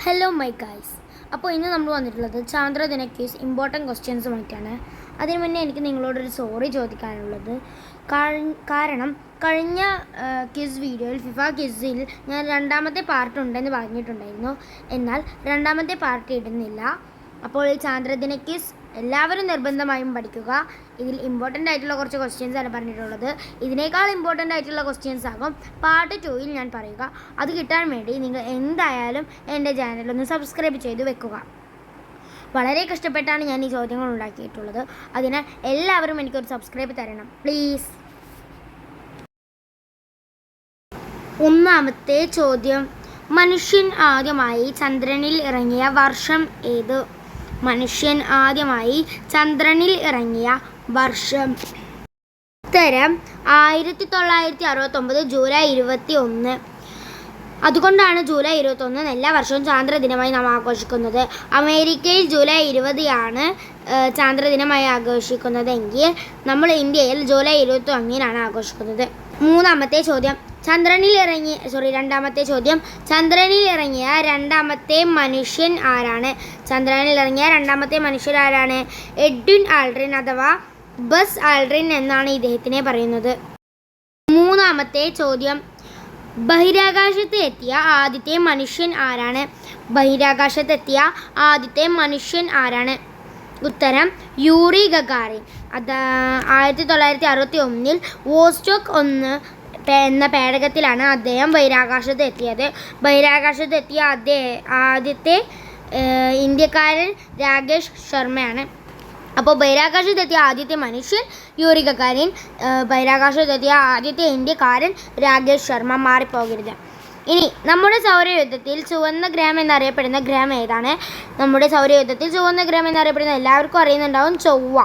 Hello my guys. അപ്പോൾ ഇന്ന് നമ്മൾ വന്നിട്ടുള്ളത് ചാന്ദ്രദിന ക്യൂസ് ഇമ്പോർട്ടൻറ്റ് ക്വസ്റ്റ്യൻസുമായിട്ടാണ്. അതിനു മുന്നേ എനിക്ക് നിങ്ങളോടൊരു സോറി ചോദിക്കാനുള്ളത്. കാരണം കഴിഞ്ഞ ക്വിസ് വീഡിയോയിൽ ഫിഫ ക്വിസിൽ ഞാൻ രണ്ടാമത്തെ പാർട്ട് ഉണ്ടെന്ന് പറഞ്ഞിട്ടുണ്ടായിരുന്നു. എന്നാൽ രണ്ടാമത്തെ പാർട്ട് ഇടുന്നില്ല. അപ്പോൾ ഈ ചാന്ദ്രദിന ക്വിസ് എല്ലാവരും നിർബന്ധമായും പഠിക്കുക. ഇതിൽ ഇമ്പോർട്ടൻ്റ് ആയിട്ടുള്ള കുറച്ച് ക്വസ്റ്റ്യൻസാണ് പറഞ്ഞിട്ടുള്ളത്. ഇതിനേക്കാൾ ഇമ്പോർട്ടൻ്റ് ആയിട്ടുള്ള ക്വസ്റ്റ്യൻസ് ആകും പാർട്ട് 2ൽ ഞാൻ പറയുക. അത് കിട്ടാൻ വേണ്ടി നിങ്ങൾ എന്തായാലും എൻ്റെ ചാനലൊന്ന് സബ്സ്ക്രൈബ് ചെയ്ത് വെക്കുക. വളരെ കഷ്ടപ്പെട്ടാണ് ഞാൻ ഈ ചോദ്യങ്ങൾ ഉണ്ടാക്കിയിട്ടുള്ളത്. അതിനാൽ എല്ലാവരും എനിക്കൊരു സബ്സ്ക്രൈബ് തരണം പ്ലീസ്. ഒന്നാമത്തെ ചോദ്യം, മനുഷ്യൻ ആദ്യമായി ചന്ദ്രനിൽ ഇറങ്ങിയ വർഷം ഏത്? മനുഷ്യൻ ആദ്യമായി ചന്ദ്രനിൽ ഇറങ്ങിയ വർഷം. ഉത്തരം 1969 ജൂലൈ 21. അതുകൊണ്ടാണ് ജൂലൈ 21 എല്ലാ വർഷവും ചാന്ദ്രദിനമായി നാം ആഘോഷിക്കുന്നത്. അമേരിക്കയിൽ ജൂലൈ 20 ചാന്ദ്രദിനമായി ആഘോഷിക്കുന്നതെങ്കിൽ നമ്മൾ ഇന്ത്യയിൽ ജൂലൈ 21 ആഘോഷിക്കുന്നത്. രണ്ടാമത്തെ ചോദ്യം, ചന്ദ്രനിൽ ഇറങ്ങിയ രണ്ടാമത്തെ മനുഷ്യൻ ആരാണ്? എഡ്വിൻ ആൽഡ്രിൻ അഥവാ ബസ് ആൽഡ്രിൻ എന്നാണ് ഇദ്ദേഹത്തിനെ പറയുന്നത്. മൂന്നാമത്തെ ചോദ്യം, ബഹിരാകാശത്ത് എത്തിയ ആദ്യത്തെ മനുഷ്യൻ ആരാണ്? ഉത്തരം യൂറി ഗഗാറിൻ. 1961 വോസ്റ്റോക്ക് 1 എന്ന പേടകത്തിലാണ് അദ്ദേഹം ബഹിരാകാശത്ത് എത്തിയ ആദ്യത്തെ ഇന്ത്യക്കാരൻ രാകേഷ് ശർമ്മയാണ്. അപ്പോൾ ബഹിരാകാശത്തെത്തിയ ആദ്യത്തെ മനുഷ്യൻ യൂറി ഗഗാറിൻ, ബഹിരാകാശത്തെത്തിയ ആദ്യത്തെ ഇന്ത്യക്കാരൻ രാകേഷ് ശർമ്മ. മാറിപ്പോകരുത്. ഇനി നമ്മുടെ സൗരയൂഥത്തിൽ ചുവന്ന ഗ്രഹം എന്നറിയപ്പെടുന്ന ഗ്രഹം ഏതാണ്? എല്ലാവർക്കും അറിയുന്നുണ്ടാവും, ചൊവ്വ.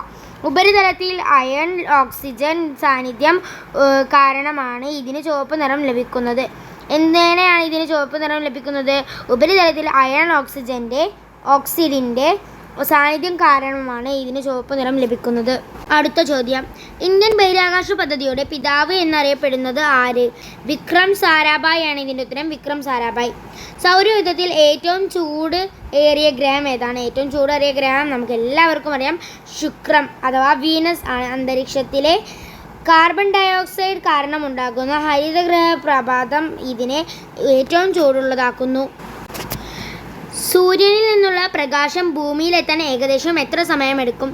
ഉപരിതലത്തിൽ അയൺ ഓക്സിജൻ സാന്നിധ്യം കാരണമാണ് ഇതിന് ചുവപ്പ് നിറം ലഭിക്കുന്നത്. എങ്ങനെയാണ് ഇതിന് ചുവപ്പ് നിറം ലഭിക്കുന്നത്? ഉപരിതലത്തിൽ അയൺ ഓക്സിഡിൻ്റെ സാന്നിധ്യം കാരണമാണ് ഇതിന് ചുവപ്പ് നിറം ലഭിക്കുന്നത്. അടുത്ത ചോദ്യം, ഇന്ത്യൻ ബഹിരാകാശ പദ്ധതിയുടെ പിതാവ് എന്നറിയപ്പെടുന്നത് ആര്? വിക്രം സാരാഭായ് ആണ് ഇതിൻ്റെ ഉത്തരം. വിക്രം സാരാഭായ്. സൗരയൂഥത്തിൽ ഏറ്റവും ചൂട് ഏറിയ ഗ്രഹം ഏതാണ്? ഏറ്റവും ചൂടേറിയ ഗ്രഹം നമുക്ക് എല്ലാവർക്കും അറിയാം, ശുക്രം അഥവാ വീനസ് ആണ്. അന്തരീക്ഷത്തിലെ കാർബൺ ഡയോക്സൈഡ് കാരണമുണ്ടാകുന്ന ഹരിതഗ്രഹ പ്രഭാതം ഇതിനെ ഏറ്റവും ചൂടുള്ളതാക്കുന്നു. സൂര്യനിൽ നിന്നുള്ള പ്രകാശം ഭൂമിയിലെത്താൻ ഏകദേശം എത്ര സമയമെടുക്കും?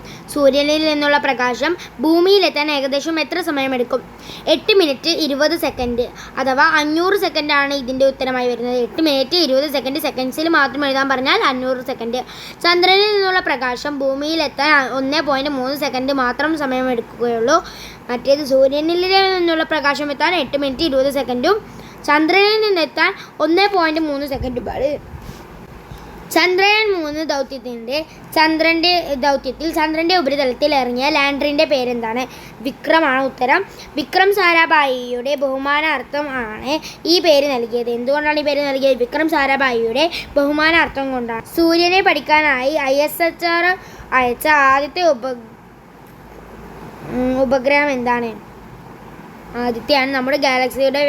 8 മിനിറ്റ് 20 സെക്കൻഡ് അഥവാ 500 സെക്കൻഡാണ് ഇതിൻ്റെ ഉത്തരമായി വരുന്നത്. 8 മിനിറ്റ് 20 സെക്കൻഡ്. സെക്കൻഡ്സിൽ മാത്രം എഴുതാൻ പറഞ്ഞാൽ 500 സെക്കൻഡ്. ചന്ദ്രനിൽ നിന്നുള്ള പ്രകാശം ഭൂമിയിലെത്താൻ 1.3 സെക്കൻഡ് മാത്രം സമയമെടുക്കുകയുള്ളൂ. മറ്റേത് സൂര്യനിൽ നിന്നുള്ള പ്രകാശം എത്താൻ 8 മിനിറ്റ് 20 സെക്കൻഡും ചന്ദ്രനിൽ നിന്നെത്താൻ 1.3 സെക്കൻഡുമാണ്. ചന്ദ്രയാൻ 3 ദൗത്യത്തിൽ ചന്ദ്രൻ്റെ ഉപരിതലത്തിൽ ഇറങ്ങിയ ലാൻഡറിൻ്റെ പേരെന്താണ്? വിക്രമാണ് ഉത്തരം. വിക്രം സാരാഭായിയുടെ ബഹുമാനാർത്ഥം ആണ് ഈ പേര് നൽകിയത്. എന്തുകൊണ്ടാണ് ഈ പേര് നൽകിയത്? വിക്രം സാരാഭായിയുടെ ബഹുമാനാർത്ഥം കൊണ്ടാണ്. സൂര്യനെ പഠിക്കാനായി ISSR അയച്ച ആദ്യത്തെ ഉപഗ്രഹം എന്താണ്? ആദ്യത്തെയാണ്. നമ്മുടെ ഗാലക്സിയുടെ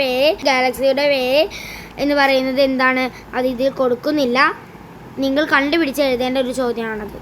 പേര് എന്ന് പറയുന്നത് എന്താണ്? അത് ഇതിൽ കൊടുക്കുന്നില്ല. നിങ്ങൾ കണ്ടുപിടിച്ച് എഴുതേണ്ട ഒരു ചോദ്യമാണത്.